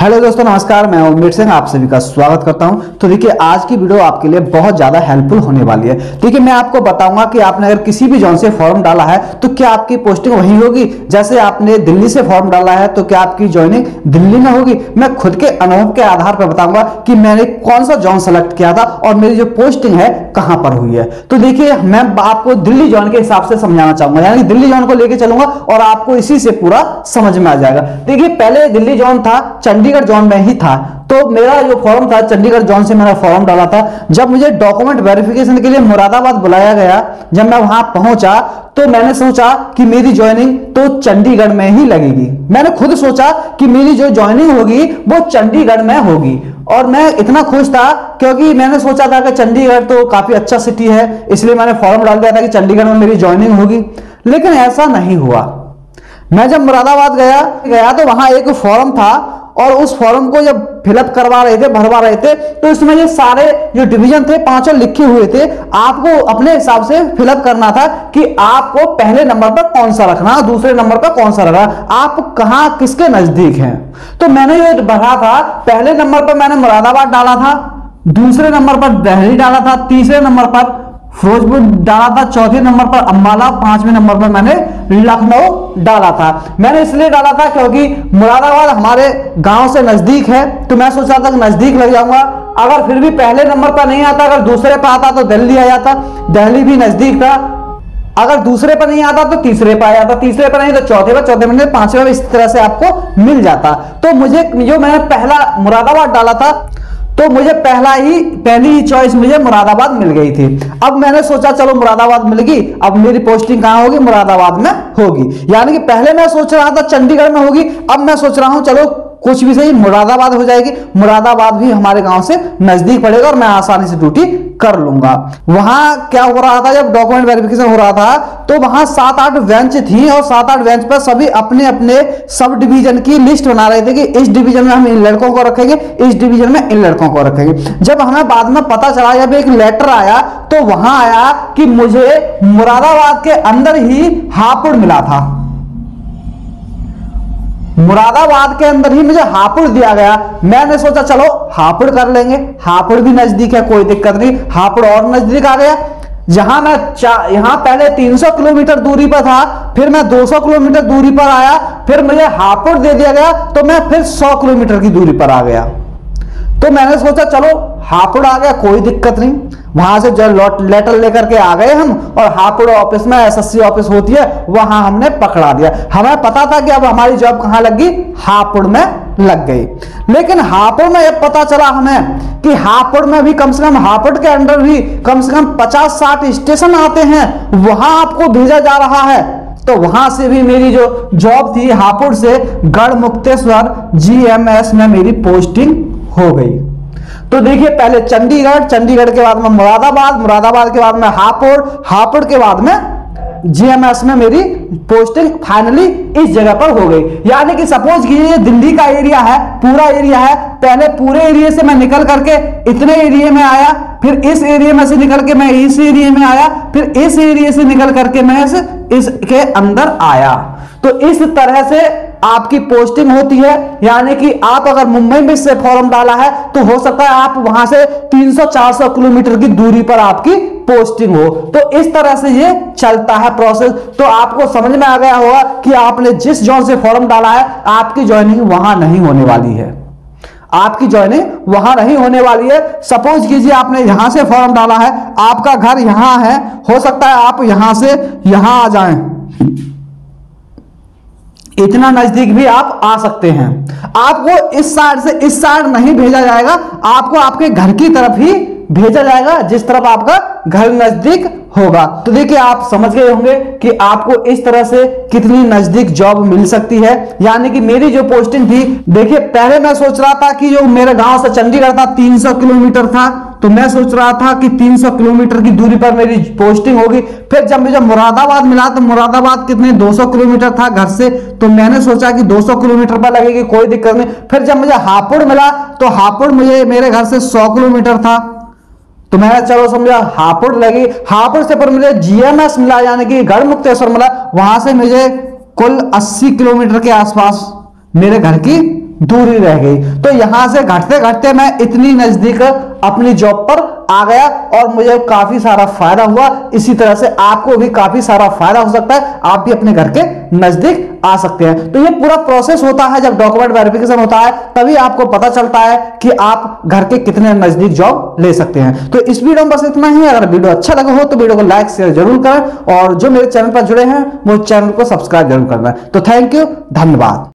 Hello दोस्तों, नमस्कार। मैं उम्मीद सिंह आप सभी का स्वागत करता हूं। तो देखिए, आज की वीडियो आपके लिए बहुत ज़्यादा हेल्पफुल होने वाली है। देखिए, मैं आपको बताऊंगा कि आपने अगर किसी भी जॉन से फॉर्म डाला है तो क्या आपकी पोस्टिंग वहीं होगी। जैसे आपने दिल्ली से फॉर्म डाला है तो क्या आपकी ज्वाइनिंग दिल्ली में होगी। मैं खुद के अनुभव के आधार पर बताऊंगा कि मैंने कौन सा जॉन सेलेक्ट किया था और मेरी जो पोस्टिंग है कहाँ पर हुई है। तो देखिए, मैं आपको दिल्ली जॉन के हिसाब से समझाना चाहूंगा, यानी दिल्ली जॉन को लेकर चलूंगा और आपको इसी से पूरा समझ में आ जाएगा। देखिए, पहले दिल्ली जॉन था, चंडीगढ़ जॉन में ही था। तो मेरा जो फॉर्म था चंडीगढ़ जॉन से मैंने फॉर्म डाला था। जब मुझे डॉक्यूमेंट वेरिफिकेशन के लिए मुरादाबाद बुलाया गया, जब मैं वहां पहुंचा तो मैंने सोचा कि मेरी ज्वाइनिंग तो चंडीगढ़ में ही लगेगी। मैंने खुद सोचा कि मेरी जो ज्वाइनिंग होगी वो चंडीगढ़ में होगी और मैं इतना खुश था क्योंकि मैंने सोचा था कि चंडीगढ़ तो काफी अच्छा सिटी है, इसलिए मैंने फॉर्म डाल दिया था कि चंडीगढ़ में मेरी ज्वाइनिंग होगी। लेकिन ऐसा नहीं हुआ। मैं जब मुरादाबाद गया तो वहां एक फॉर्म था और उस फॉर्म को जब फिलअप करवा रहे थे, भरवा रहे थे, तो इसमें ये सारे जो डिवीजन थे पांचों लिखे हुए थे। आपको अपने हिसाब से फिलअप करना था कि आपको पहले नंबर पर कौन सा रखना, दूसरे नंबर पर कौन सा रखना, आप कहां किसके नजदीक हैं। तो मैंने ये भरा था, पहले नंबर पर मैंने मुरादाबाद डाला था, दूसरे नंबर पर दिल्ली डाला था, तीसरे नंबर पर फिरोजपुर डाला था, चौथे नंबर पर अंबाला, पांचवें नंबर पर मैंने लखनऊ डाला था। मैंने इसलिए डाला था क्योंकि मुरादाबाद हमारे गांव से नजदीक है, तो मैं सोचा था कि नजदीक लग जाऊंगा। अगर फिर भी पहले नंबर पर नहीं आता, अगर दूसरे पर आता तो दिल्ली आ जाता, दिल्ली भी नजदीक था। अगर दूसरे पर नहीं आता तो तीसरे पर आ जाता, तीसरे पर नहीं तो चौथे पर, चौथे पर पांचवें पर, इस तरह से आपको मिल जाता। तो मुझे जो मैंने पहला मुरादाबाद डाला था तो मुझे पहली ही चॉइस मुझे मुरादाबाद मिल गई थी। अब मैंने सोचा चलो मुरादाबाद मिल गई, अब मेरी पोस्टिंग कहां होगी, मुरादाबाद में होगी। यानी कि पहले मैं सोच रहा था चंडीगढ़ में होगी, अब मैं सोच रहा हूं चलो कुछ भी सही मुरादाबाद हो जाएगी। मुरादाबाद भी हमारे गांव से नजदीक पड़ेगा और मैं आसानी से ड्यूटी कर लूंगा। वहां क्या हो रहा था, जब डॉक्यूमेंट वेरिफिकेशन हो रहा था तो वहां 7-8 बेंच थी और 7-8 बेंच पर सभी अपने अपने सब डिवीजन की लिस्ट बना रहे थे कि इस डिवीजन में हम इन लड़कों को रखेंगे, इस डिवीजन में इन लड़कों को रखेंगे। जब हमें बाद में पता चला, जब एक लेटर आया तो वहां आया कि मुझे मुरादाबाद के अंदर ही हापुड़ मिला था। मुरादाबाद के अंदर ही मुझे हापुड़ दिया गया। मैंने सोचा चलो हापुड़ कर लेंगे, हापुड़ भी नजदीक है, कोई दिक्कत नहीं। हापुड़ और नजदीक आ गया। जहां मैं यहां पहले 300 किलोमीटर दूरी पर था, फिर मैं 200 किलोमीटर दूरी पर आया, फिर मुझे हापुड़ दे दिया गया तो मैं फिर 100 किलोमीटर की दूरी पर आ गया। तो मैंने सोचा चलो हापुड़ आ गया, कोई दिक्कत नहीं। वहां से जो लेटर लेकर के आ गए हम और हापुड़ ऑफिस में एसएससी ऑफिस होती है वहां हमने पकड़ा दिया। हमें पता था कि अब हमारी जॉब कहां लग गई, हापुड़ में लग गई। लेकिन हापुड़ में यह पता चला हमें कि हापुड़ में भी कम से कम, हापुड़ के अंदर भी कम से कम 50-60 स्टेशन आते हैं, वहां आपको भेजा जा रहा है। तो वहां से भी मेरी जो जॉब थी हापुड़ से गढ़मुक्तेश्वर जीएमएस में मेरी पोस्टिंग हो गई। तो देखिए, पहले चंडीगढ़, चंडीगढ़ के बाद में मुरादाबाद, मुरादाबाद के बाद में हापुड़, हापुड़ के बाद में जीएमएस में मेरी पोस्टिंग फाइनली इस जगह पर हो गई। यानी कि सपोज कीजिए दिल्ली का एरिया है, पूरा एरिया है, पहले पूरे एरिया से मैं निकल करके इतने एरिया में आया, फिर इस एरिया में से निकल के मैं इस एरिया में आया, फिर इस एरिया से निकल करके मैं इसके अंदर आया। तो इस तरह से आपकी पोस्टिंग होती है। यानी कि आप अगर मुंबई में से फॉर्म डाला है तो हो सकता है आप वहां से 300-400 किलोमीटर की दूरी पर आपकी पोस्टिंग हो। तो इस तरह से ये चलता है प्रोसेस। तो आपको समझ में आ गया होगा कि आपने जिस जॉन से फॉर्म डाला है आपकी ज्वाइनिंग वहां नहीं होने वाली है, आपकी ज्वाइनिंग वहां नहीं होने वाली है। सपोज कीजिए आपने यहां से फॉर्म डाला है, आपका घर यहां है, हो सकता है आप यहां से यहां आ जाएं, इतना नजदीक भी आप आ सकते हैं। आपको इस साइड से इस साइड नहीं भेजा जाएगा, आपको आपके घर की तरफ ही भेजा जाएगा जिस तरफ आपका घर नजदीक होगा। तो देखिए, आप समझ गए होंगे कि आपको इस तरह से कितनी नजदीक जॉब मिल सकती है। यानी कि मेरी जो पोस्टिंग थी, देखिए पहले मैं सोच रहा था कि जो मेरे गांव से चंडीगढ़ था 300 किलोमीटर था, तो मैं सोच रहा था कि 300 किलोमीटर की दूरी पर मेरी पोस्टिंग होगी। फिर जब मुझे मुरादाबाद मिला तो मुरादाबाद कितने 200 किलोमीटर था घर से, तो मैंने सोचा कि 200 किलोमीटर पर लगेगी, कोई दिक्कत नहीं। फिर जब मुझे हापुड़ मिला तो हापुड़ मुझे मेरे घर से 100 किलोमीटर था, तो मैंने चलो समझा हापुड़ लगी। हापुड़ से पर मुझे जीएमएस मिला, यानी कि गढ़मुक्तेश्वर मिला, वहां से मुझे कुल 80 किलोमीटर के आसपास मेरे घर की दूरी रह गई। तो यहां से घटते घटते मैं इतनी नजदीक अपनी जॉब पर आ गया और मुझे काफी सारा फायदा हुआ। इसी तरह से आपको भी काफी सारा फायदा हो सकता है, आप भी अपने घर के नजदीक आ सकते हैं। तो ये पूरा प्रोसेस होता है, जब डॉक्यूमेंट वेरिफिकेशन होता है तभी आपको पता चलता है कि आप घर के कितने नजदीक जॉब ले सकते हैं। तो इस वीडियो में बस इतना ही। अगर वीडियो अच्छा लगा हो तो वीडियो को लाइक शेयर जरूर करें और जो मेरे चैनल पर जुड़े हैं वो चैनल को सब्सक्राइब जरूर करना है। तो थैंक यू, धन्यवाद।